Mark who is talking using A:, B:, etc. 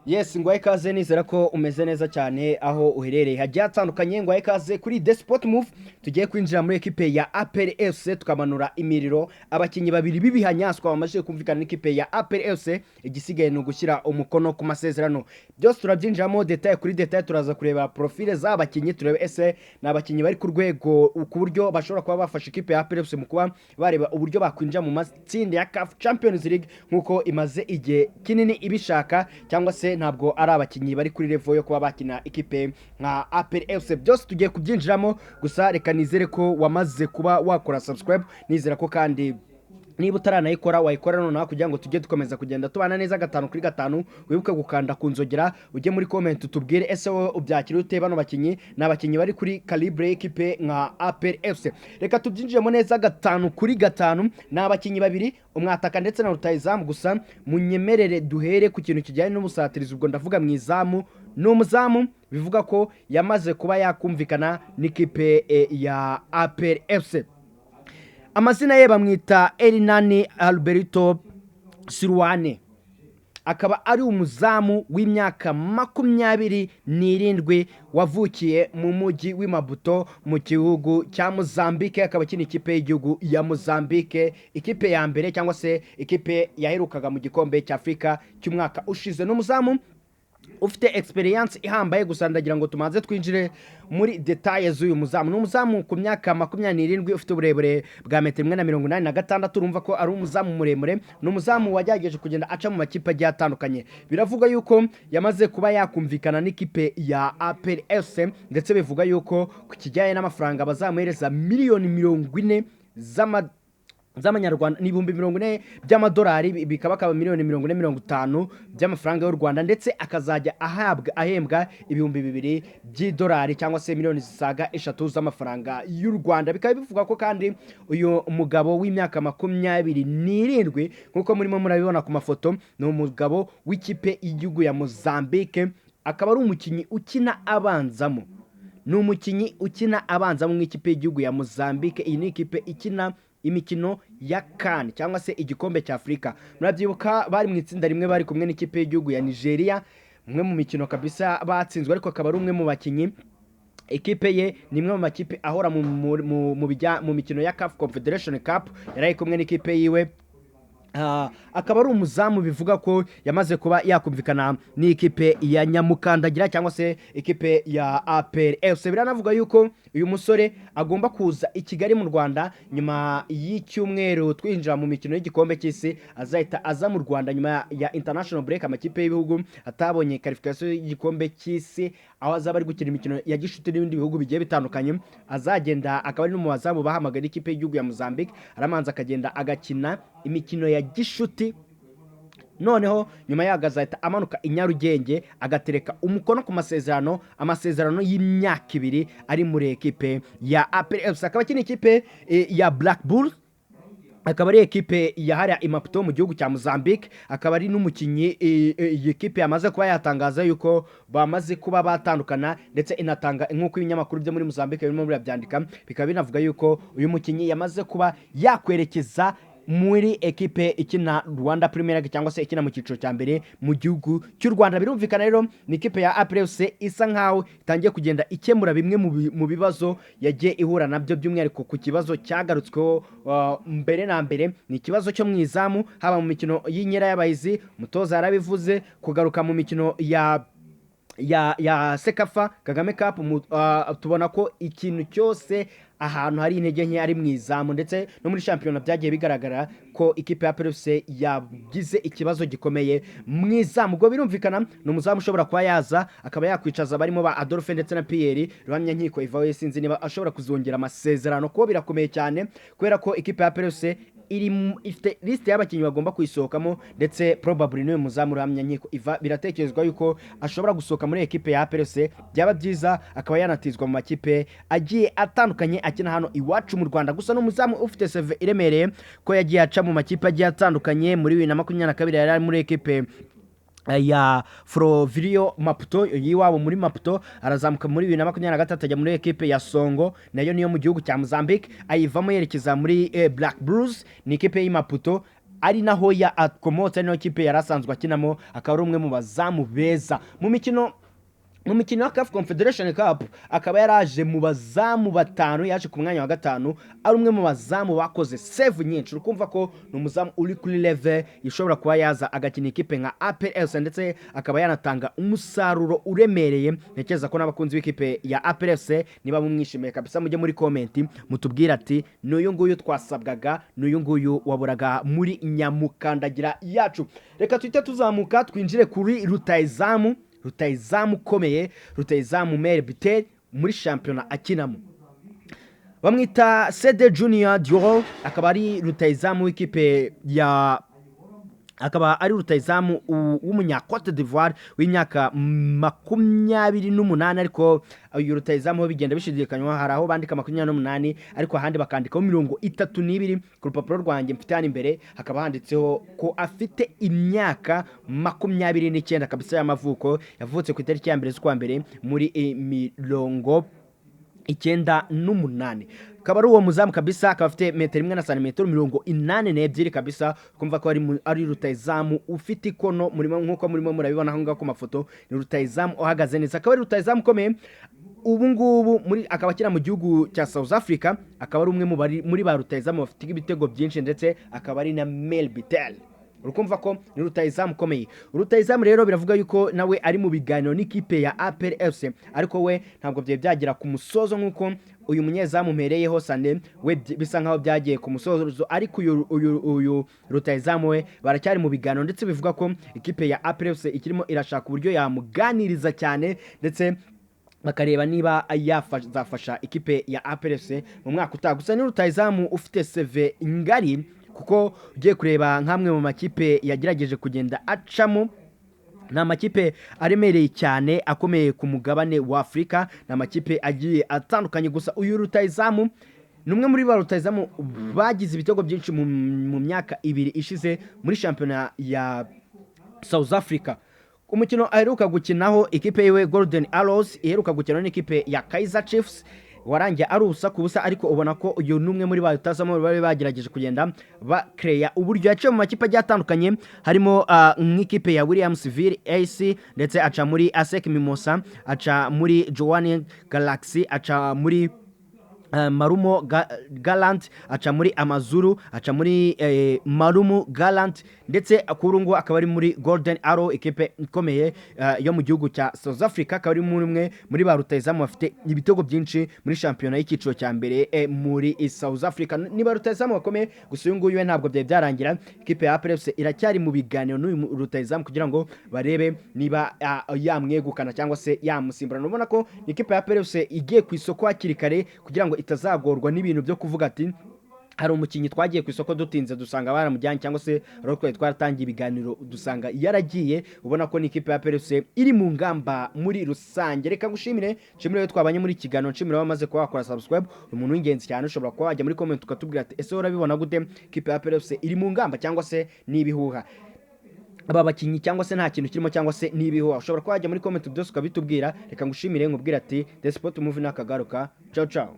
A: Yes, ngwaye kaze nizera ko umeze neza cyane aho uherereye hagiye hatandukanye. Ngwaye kaze kuri The Sport Move, tugiye kwinjira muri ekipe ya APR FC tukamanura imiriro. Abakinyi babiri bibihanyaswa bamaze kumvikana n'ikipe ya APR FC, igisigaye no gushyira umukono ku masezerano. Byose turabyinjiramo detail kuri detail, turaza kureba profile z'abakinyi, turebe ese n'abakinyi bari ku rwego ku buryo bashobora kuba bafasha ikipe ya APR FC mu kuba bareba uburyo bakwinjira mu matsinda ya CAF Champions League nkuko imaze igihe kinini ibishaka, cyangwa se ntabwo ari abakinyi bari kuri level yo kuba bakina ikipe nka APR FC. Byose tugiye kubyinjiramo, gusa reka nizere ko wamaze kuba wakora subscribe, nizera ko kandi niba utaranayikora wayikora nonaha kugira ngo tujye dukomeza kugenda tubana neza 5 kuri 5. Wibuke gukanda kunzogera, ujye muri comment utubwire ese wowe ubyakira ute bano bakinyi n'abakinyi bari kuri calibre equipe nka APR FC. Reka tubyinjiremo neza 5 kuri 5. N'abakinyi babiri, Umwataka ndetse na rutahizamu. Gusa munyemerere duhere ku kintu kijyanye n'ubusatirizi, ubwo ndavuga mu izamu. Umuzamu bivuga ko yamaze kuba yakumvikana n'ikipe ya APR FC. Amazina ye bamwita Erinani Alberto Sirwane, akaba ari umuzamu w'imyaka 27 wavukiye mu mujyi w'Imaputo mu gihugu cya Mozambique. Akaba akina ikipe y'igihugu ya Mozambique, ikipe ya mbere cyangwa se ikipe yaherukaga mu gikombe cy'Afrika cy'umwaka ushize. N'umuzamu ufite experience ihambaye. Gusa ndagira ngo tumanze twinjire muri details z'uyu muzamu. N'umuzamu ku myaka 27 ufite uburebure bwa 186. Urumva ko ari umuzamu muremure. N'umuzamu wajyageje kugenda aca mu makipe agiye atandukanye. Biravuga yuko yamaze kuba yakumvikana n'ikipe ya APR FC, ndetse bivuga yuko ku kijyanye n'amafaranga bazamuhereza miliyoni 40 z'amanyarwanda n'ibihumbi 40 by'amadolari, bikaba kaba miliyoni 40-50 by'amafaranga y'u Rwanda, ndetse akazajya ahembwa ibihumbi 2 by'idolari cyangwa se miliyoni zisaga 3 z'amafaranga y'u Rwanda. Bikaba bivuga ko kandi uyu mugabo w'imyaka 27 nkuko murimo murabibona ku mafoto, ni umugabo w'ikipe y'igihugu ya Mozambique. Akaba ari umukinyi ukina abanzamo, mu ikipe y'igihugu ya Mozambique. Iyi ni ikipe ikina imikino ya CAN cyangwa se igikombe cya Afrika. Murabyibuka bari mu itsinda rimwe bari kumwe n'ikipe y'igihugu ya Nigeria, umwe mu mikino kabisa batsinzwe, ariko akaba ari umwe mu bakinyi. Ikipe ye ni imwe mu makipe ahora mu mikino ya CAF Confederation Cup, yari kumwe n'ikipe yiwe. Akaba ari umuzamu bivuga ko yamaze kuba yakumvikana n'ikipe ya Nyamukandagira cyangwa se ikipe ya APR FC. Biranavuga yuko uyu musore agomba kuza i Kigali mu Rwanda nyuma y'icyumweru twinjira mu mikino y'igikombe cy'isi. Azahita aza mu Rwanda nyuma ya international break, amakipe y'ibihugu atabonye qualification y'igikombe cy'isi, aho azaba ari gukina imikino ya gishuti n'ibindi bihugu bigiye bitandukanye. Azagenda akaba ari no mu bazamu bahamagara ikipe y'igihugu ya Mozambique, aramanza akagenda agakina imikino ya gishuti. Noneho nyuma yagazahita amanuka i Nyarugenge agatereka umukono ku amasezerano y'imyaka 2 ari muri ekipe ya APR FC. Akaba akina ikipe ya Black Bulls, akaba ari ekipe yahariya Imaputo mu gihugu cya Mozambique. Akaba ari n'umukinyi iyi ekipe yamaze kuba yatangaza yuko bamaze kuba batandukana, ndetse inatanga nk'uko ibinyamakuru byo muri Mozambique birimo birabyandika. Bikaba binavuga yuko uyu mukinyi yamaze kuba yakwerekeza muri ekipe ikina Rwanda Premier League cyangwa se ikina mu cyiciro cya mbere mu gihugu cy'u Rwanda. Birumvikana rero ni ikipe ya APR FC isa nkaho itangiye kugenda ikemura bimwe mu bibazo yagiye ihura nabyo, by'umwihariko ku kibazo cyagarutsweho mbere na mbere. Ni ikibazo cyo mu izamu, haba mu mikino y'inkera y'abahizi, umutoza yarabivuze, kugaruka mu mikino ya Sekafa Kagame Cup. Tubona ko ikintu cyose ahantu hari intege nke ari mu izamu, ndetse no muri shampiyona byagiye bigaragara ko ikipe ya PFC yagize ikibazo gikomeye mu izamu. Ubwo birumvikana ni umuzamu ushobora kuba yaza akaba yakwicaza barimo ba Adolphe ndetse na Pierre Ruhamya Nkiko Ivawe. Sinzi niba ashobora kuzongera amasezerano, kuko birakomeye cyane kubera ko ikipe ya PFC ifite liste y'abakinyi bagomba kuyisohokamo, ndetse probably niwe muzamu Ruhamya Nkiko Iva biratekerezwa yuko ashobora gusohoka muri ekipe ya PFC. Byaba byiza akaba yanatizwa mu makipe agiye atandukanye akina hano iwacu mu Rwanda. Gusa n'umuzamu ufite CV iremereye ko yagiye aca mu makipe agiye atandukanye. Muri 2022 yari muri ekipe ya Frovilio Maputo yiwabo muri Maputo, arazamuka muri 2023 ajya muri ekipe ya Songo, nayo niyo mu gihugu cya Mozambique. Ayivamo yerekeza muri Black Bulls, ni ekipe y'Maputo. ari naho akomotse, ari naho kipe yari asanzwe akinamo, akaba ari umwe mu bazamu beza mu mikino ya CAF Confederation Cup. Akaba yaraje mu bazamu batanu, yaje ku mwanya wa gatanu, ari umwe mu bazamu bakoze save nyinshi. Ukumva ko ni umuzamu uri kuri level ishobora kuba yaza agakina ikipe nka APRS, ndetse akaba yanatanga umusaruro uremereye. Ntekereza ko n'abakunzi b'ikipe ya APRS niba mumwishimiye kabisa, mujye muri comment mutubwira ati n'uyu nguyu twasabwaga, n'uyu nguyu waburaga muri nyamukandagira yacu. Reka tuhite tuzamuka twinjire kuri rutayizamu ukomeye, rutayizamu Mer muri shampiyona akinamo, bamwita Sede Junior Dioro. akaba ari rutayizamu w'ikipe ya akaba ari rutayizamu w'umunya Cote d'Ivoire w'imyaka 28, ariko uyu rutayizamu ho bigenda bishidikanywa, hari aho bandika 28 ariko ahandi bakandikaho 32. ku rupapuro rwanjye mfite hano imbere hakaba handitseho ko afite imyaka 29 kabisa y'amavuko, yavutse ku itariki ya mbere z'ukwa mbere muri 1998. akaba ari uwo muzamu kabisa, akaba afite 1 na santimetero 82 kabisa. kumva ko ari rutayizamu ufite ikono, nkuko murimo murabibona aho ngaho ku mafoto. ni rutayizamu uhagaze neza, akaba ari rutayizamu ukomeye ubu ngubu akaba akina mu gihugu cya South Africa. akaba ari umwe muri ba rutayizamu bafite ibitego byinshi, ndetse akaba ari na Melbitel. urukumva ko ni rutayizamu ukomeye. rutayizamu rero biravuga yuko nawe ari mu biganiro n'ikipe ya APRS, ariko we ntabwo byagera ku musozo nk'uko uyu munyezamu mpereyeho Sane we bisa nkaho byagiye ku musozo, ariko uyu rutayizamu we baracyari mu biganiro, ndetse bivuga ko ikipe ya APRS ikirimo irashaka uburyo yamuganiriza cyane, ndetse bakareba niba yazafasha ikipe ya APRS mu mwaka utaha. gusa ni rutayizamu ufite CV ngari, kuko ugiye kureba nk'amwe mu makipe yagerageje kugenda acamo, ni amakipe aremereye cyane akomeye ku mugabane wa Afurika, ni amakipe agiye atandukanye. gusa uyu rutayizamu ni umwe muri ba rutayizamu bagize ibitego byinshi mu myaka 2 ishize muri shampiyona ya South Africa. umukino aheruka gukinaho ikipe yiwe Golden Arrows iheruka gukina n'ikipe ya Kaizer Chiefs, warangiye ari ubusa ku busa, ariko ubona ko uyu numwe muri ba rutayizamu bari bagerageje kugenda bakreya uburyo yaciye mu makipe agiye atandukanye, harimo nk'ikipe ya Williamsville AC, ndetse aca muri ASEC Mimosa, aca muri Joanne Galaxy, aca muri Marumo Gallant, aca muri Amazuru, aca muri Marumo Gallant, ndetse akurungu akaba ari muri Golden Arrow, ikipe ikomeye yo mu gihugu cya South Africa. akaba ari muri ba rutayizamu bafite ibitego byinshi muri shampiyona y'ikiciro cya mbere muri South Africa. ni ba rutayizamu bakomeye, gusa uyu nguyu ntabwo byarangira. ikipe ya APRS iracyari mu biganiro n'uyu rutayizamu kugira ngo barebe niba yamwegukana cyangwa se yamusimburana. ubona ko ikipe ya APRS igiye ku isoko hakiri kare kugira ngo itazagorwa n'ibintu byo kuvuga ati hari umukinnyi twagiye ku isoko dutinze dusanga baramujyanye, cyangwa se rero twaratangiye ibiganiro dusanga yaragiye. ubona ko ni ikipe ya APRS iri mu ngamba muri rusange. reka ngushimire, nshimire twabanye muri kiganiro, nshimire wamaze kuba wakora subscribe, umuntu w'ingenzi cyane. ushobora kuba wajya muri comment ukatubwira ati ese urabibona gute ikipe ya APRS iri mu ngamba cyangwa se n'ibihuha, aba bakinnyi cyangwa se nta kintu kirimo cyangwa se n'ibihuha. ushobora kuba wajya muri comment byose ukabitubwira. reka ngushimire nkubwira ati The Sport Movie nakagaruka. ciao ciao.